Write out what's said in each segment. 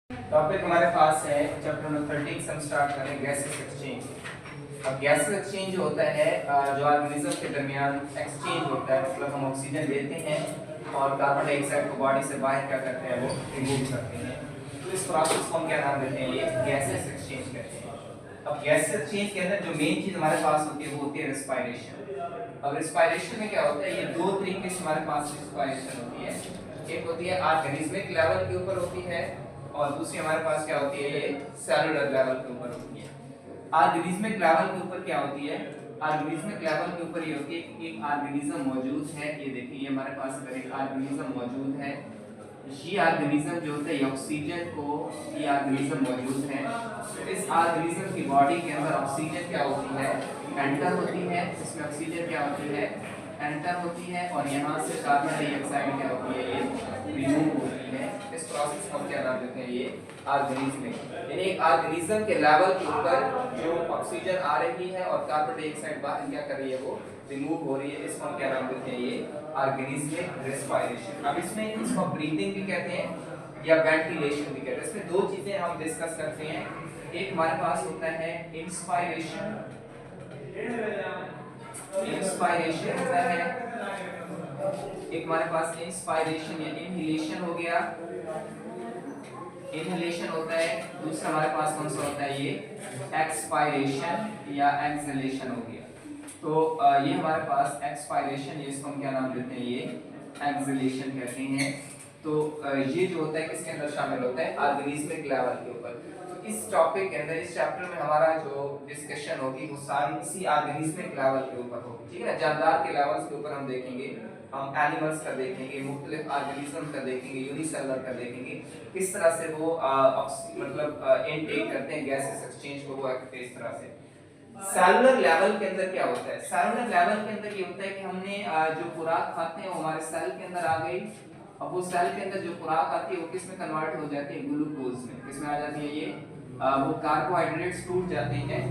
Topic हमारे पास है chapter number 13 से हम स्टार्ट करें गैसेस एक्सचेंज। अब गैसेस एक्सचेंज जो होता है जो ऑर्गेनिज्म के दरमियान एक्सचेंज होता है, मतलब हम ऑक्सीजन लेते हैं और कार्बन डाइऑक्साइड को बॉडी से बाहर क्या करते हैं, वो रिमूव करते हैं। तो इस प्रोसेस को हम क्या नाम देते हैं, ये गैसेस एक्सचेंज कहते हैं। अब गैसेस एक्सचेंज के अंदर जो मेन चीज हमारे पास होती है वो होती है रेस्पिरेशन। अब रेस्पिरेशन में क्या होता है, ये दो तरीके से हमारे पास रेस्पिरेशन होती है। एक होती है ऑर्गेनिज्मिक लेवल के ऊपर होती है और दूसरी हमारे पास क्या होती है, ये सेलुलर लेवल के ऊपर होती है। ऑर्गेनिज्मिक लेवल के ऊपर क्या होती है, ऑर्गेनिज्मिक लेवल के ऊपर ये होती है कि एक ऑर्गेनिज्म मौजूद है। ये देखिए, ये हमारे पास अगर एक ऑर्गेनिज्म मौजूद है, ये ऑर्गेनिज्म जो होता है ऑक्सीजन को, ये ऑर्गेनिज्म मौजूद है, तो इस ऑर्गेनिज्म की बॉडी के अंदर ऑक्सीजन क्या होती है, एंटर होती है। इसमें ऑक्सीजन क्या होती है, एंटर होती है और यहाँ से कार्बन डाइऑक्साइड क्या होती है, ये रिमूव होती है। इस प्रोसेस को क्या नाम देते हैं, ये ऑर्गेनिज्म। यानी एक ऑर्गेनिज्म के लेवल के ऊपर जो ऑक्सीजन आ रही है और कार्बन डाइऑक्साइड बाहर क्या कर रही है, वो रिमूव हो रही है। इसको हम क्या नाम देते हैं, ये ऑर्गेनिज्मिक रेस्पिरेशन। अब इसमें इसको ब्रीथिंग भी कहते हैं या वेंटिलेशन भी कहते हैं। इसमें दो चीजें हम डिस्कस करते हैं। एक हमारे पास होता है इंस्पायरेशन, इंस्पायरेशन होता है, एक हमारे पास इंस्पायरेशन या इनहेलेशन हो गया, इनहेलेशन होता है। दूसरा हमारे पास कौन सा होता है, ये एक्सपायरेशन या एक्सहेलेशन हो गया। तो ये हमारे पास एक्सपायरेशन, ये इसको हम क्या नाम देते हैं, ये एक्सहेलेशन कहते हैं। तो ये जो होता है किसके अंदर शामिल होता है, ऑर्गेनिज्मिक लेवल के ऊपर। तो इस टॉपिक के अंदर, इस चैप्टर में हमारा जो डिस्कशन होगी वो सारी इसी ऑर्गेनिज्मिक लेवल के ऊपर होगी, ठीक है ना। जानदार के लेवल्स के ऊपर हम देखेंगे, हम एनिमल्स का देखेंगे, मुख्तलिफ ऑर्गेनिज्म का देखेंगे, यूनिसेलुलर का देखेंगे, किस तरह से वो मतलब इनटेक करते हैं गैसेस एक्सचेंज को, वो इस तरह से। सेलुलर लेवल के अंदर क्या होता है, सेलुलर लेवल के अंदर ये होता है कि हमने जो खुराक खाते हैं वो हमारे सेल के अंदर आ गई। अब वो सेल के अंदर जो खुराक आती है वो किस में कन्वर्ट हो जाती है, ग्लूकोज में। किस में आ जाती है, ये वो कार्बोहाइड्रेट्स टूट जाते हैं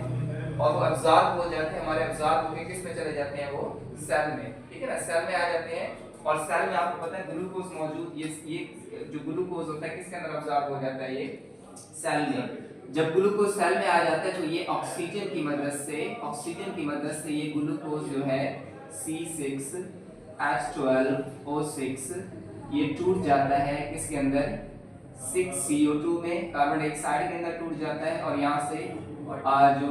और वो अब्सॉर्ब हो जाते हैं, हमारे अब्सॉर्ब होके किस में चले जाते हैं, वो सेल में, ठीक है ना, सेल में आ जाते हैं। और सेल में आपको पता है ग्लूकोज मौजूद, ये जो ग्लूकोज होता है किसके अंदर अब्सॉर्ब हो जाता है, ये सेल में। जब ग्लूकोज सेल में आ जाता है तो ये ऑक्सीजन की मदद से, ऑक्सीजन की मदद से ये ग्लूकोज जो है C6H12O6 ये टूट जाता है किसके अंदर, 6CO2 में, कार्बन डाइऑक्साइड के अंदर टूट जाता है और यहाँ से जो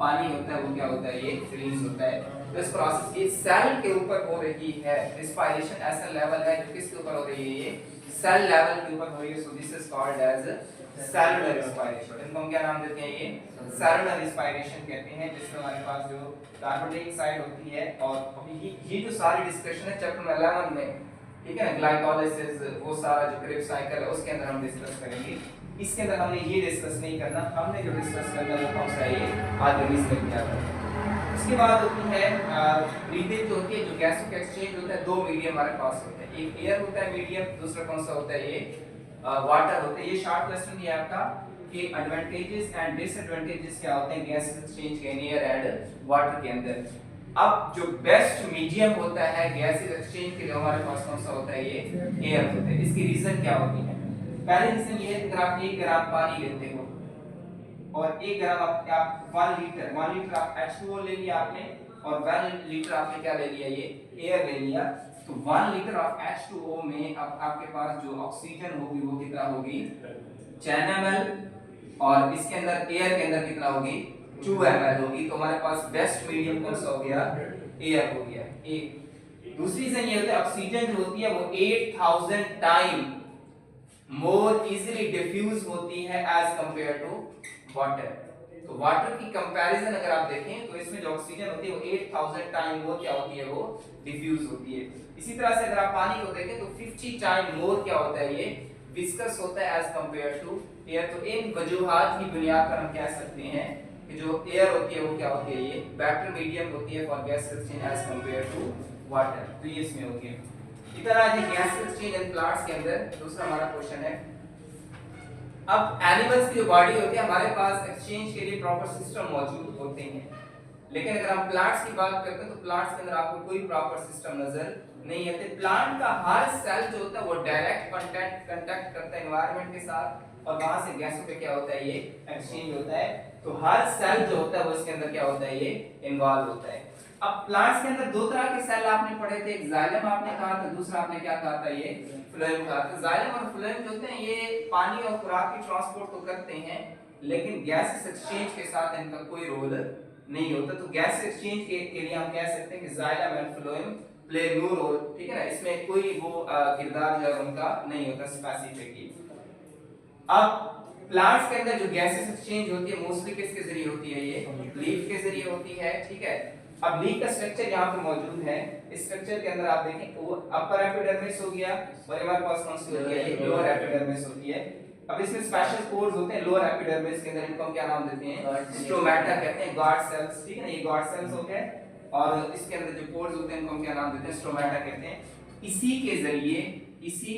पानी होता है वो क्या होता है, ये रिलीज होता है। तो इस प्रोसेस ये सेल के ऊपर हो रही है। रेस्पिरेशन ऐसा लेवल है जो किसके ऊपर हो रही है, ये सेल लेवल के ऊपर हो रही है। So this is called as cellular respiration. इनको हम क्या नाम देते हैं, ये सेलुलर रेस्पिरेशन कहते हैं, जिसमें हमारे पास जो कार्बन डाइऑक्साइड होती है और ये जो सारी डिस्कशन है चैप्टर 11 में, ठीक है ना, ग्लाइकोलाइसिस वो सारा जो क्रेब्स साइकिल है उसके अंदर हम डिस्कस करेंगे। इसके अंदर हमने ये डिस्कस नहीं करना, हमने जो डिस्कस करना है कौन सा, ये ऑर्गेनिज्म क्या है। उसके बाद होती है ब्रीथिंग जो होती है, जो गैस का एक्सचेंज होता है। दो मीडियम हमारे पास होते हैं, एक एयर होता है मीडियम, दूसरा कौन सा होता है, ये वाटर होता है। ये शॉर्ट क्वेश्चन है आपका कि एडवांटेजेस एंड डिसएडवांटेजेस क्या होते हैं गैस एक्सचेंज के एयर एंड वाटर के अंदर। अब जो बेस्ट मीडियम होता है गैसेस एक्सचेंज के लिए हमारे पास कौन सा होता है, ये एयर होता है। इसकी रीजन क्या होती है, पहले रीजन ये है कि अगर आप 1 ग्राम पानी लेते हो और 1 ग्राम आप 1 लीटर आप H2O ले लिया आपने और 1 लीटर आपने क्या ले लिया, ये एयर ले लिया, तो 1 लीटर ऑफ H2O में अब आपके पास जो ऑक्सीजन होगी वो कितना होगी, 10 ml और इसके अंदर एयर के अंदर कितना होगी, 2 ml होगी। तो हमारे पास बेस्ट मीडियम कौन सा हो गया, एयर हो गया। एक दूसरी रीजन ये होता है ऑक्सीजन जो होती है वो 8000 टाइम मोर इजीली डिफ्यूज होती है एज कंपेयर टू वाटर। तो वाटर की कंपैरिजन अगर आप देखें तो इसमें जो ऑक्सीजन होती है वो 8000 टाइम मोर क्या होती है, वो डिफ्यूज होती है। इसी तरह से अगर आप पानी को देखें तो 50 टाइम मोर क्या होता है, ये विस्कस होता है एज कंपेयर टू एयर। तो इन वजूहात की बुनियाद पर हम कह सकते हैं कि जो एयर होती है वो क्या होती है, ये बेटर मीडियम होती है for gas exchange as compare to water. तो ये इसमें होती है। इसी तरह ये गैस एक्सचेंज इन प्लांट्स के अंदर दूसरा हमारा क्वेश्चन है। अब एनिमल्स की जो बॉडी होती है हमारे पास एक्सचेंज के लिए प्रॉपर सिस्टम मौजूद होते हैं, लेकिन अगर हम प्लांट्स की बात करते हैं तो प्लांट्स के अंदर आपको कोई प्रॉपर सिस्टम नजर नहीं आते। प्लांट का हर सेल जो होता है वो डायरेक्ट कांटेक्ट करता है एनवायरनमेंट के साथ, और वहां से गैसों पे क्या होता है, ये एक्सचेंज होता है। तो हर सेल जो होता है वो इसके अंदर क्या होता है, ये इन्वॉल्व होता है। अब प्लांट्स के अंदर दो तरह के सेल आपने पढ़े थे, एक जाइलम आपने कहा था, दूसरा आपने क्या कहा था, ये फ्लोएम कहा था। जाइलम और फ्लोएम जो होते हैं ये पानी और खुराक की ट्रांसपोर्ट तो करते हैं, लेकिन गैस एक्सचेंज के साथ इनका कोई रोल नहीं होता। तो गैस एक्सचेंज के लिए हम कह सकते हैं कि xylem and phloem play no role, ठीक है ना, इसमें कोई वो किरदार जो है उनका नहीं होता स्पेसिफिकली। अब प्लांट्स के अंदर जो गैसेस एक्सचेंज होती है मोस्टली किसके जरिए होती है, ये लीफ के जरिए होती है, ठीक है। अब लीफ का स्ट्रक्चर यहाँ पे मौजूद है। इस स्ट्रक्चर के अंदर आप देखें वो अपर एपिडर्मिस हो गया और हमारे पास कौन सी होती है, ये लोअर एपिडर्मिस होती है। अब इसमें स्पेशल पोर्स होते हैं लोअर एपिडर्मिस के अंदर, इनको हम क्या नाम देते हैं, स्टोमेटा कहते हैं, गार्ड सेल्स, ठीक है ना, ये गार्ड सेल्स हो गए। और इसके अंदर जो पोर्स होते हैं इनको हम क्या नाम देते हैं, स्टोमेटा कहते हैं। इसी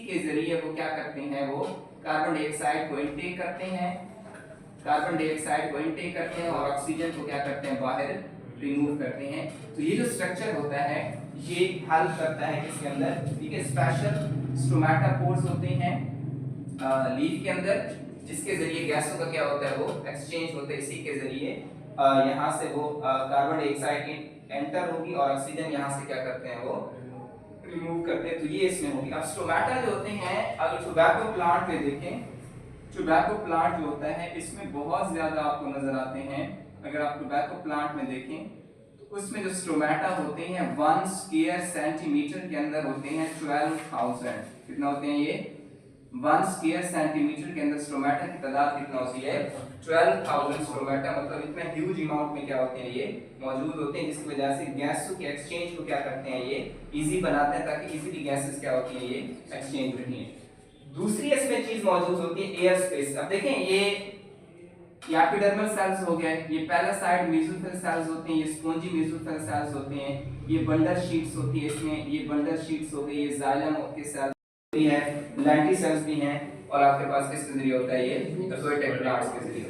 के जरिए वो क्या करते हैं, वो कार्बन डाइऑक्साइड को इनटेक करते हैं, कार्बन डाइऑक्साइड को इनटेक करते हैं और ऑक्सीजन को क्या करते हैं, बाहर रिमूव करते हैं। तो ये जो स्ट्रक्चर होता है ये हेल्प करता है किसके अंदर, ठीक है, स्पेशल स्टोमेटा पोर्स होते हैं लीफ के अंदर, जिसके जरिए गैसों का क्या होता है, वो एक्सचेंज होता है। इसी के जरिए यहाँ से वो कार्बन डाइऑक्साइड एंटर होगी और ऑक्सीजन यहाँ से क्या करते हैं, वो रिमूव करते हैं। तो ये इसमें होगी। अब स्टोमेटा जो होते हैं, अगर टोबैको प्लांट में देखें, टोबैको प्लांट जो होता है इसमें बहुत ज्यादा आपको नजर आते हैं। अगर आप टोबैको प्लांट में देखें तो उसमें जो स्टोमेटा होते हैं 1 स्क्वायर सेंटीमीटर के अंदर होते हैं 12,000। कितना होते हैं ये, 1 स्क्वायर सेंटीमीटर के अंदर स्टोमेटा की तादाद कितना होती है, 12,000 स्टोमेटा। मतलब इतना ह्यूज अमाउंट में क्या होते हैं, ये मौजूद होते हैं, जिसकी वजह से गैसों के एक्सचेंज को क्या करते हैं, ये इजी बनाते हैं, ताकि इजीली गैसेस क्या होती हैं, ये एक्सचेंज होती हैं। दूसरी इसमें चीज मौजूद होती है एयर स्पेस। अब देखें ये एपिडर्मल सेल्स हो गए, ये पैरासाइट मेसोफिल सेल्स होते हैं, ये स्पॉन्जी मेसोफिल सेल्स होते हैं, ये बंडल शीट्स होती है इसमें, ये बंडल शीट्स हो गई, ये जाइलम के सेल्स भी है, लैंटी सेल्स भी हैं, और आपके पास किसके जरिए होता है, ये एपोइटिक प्लांट्स के जरिए।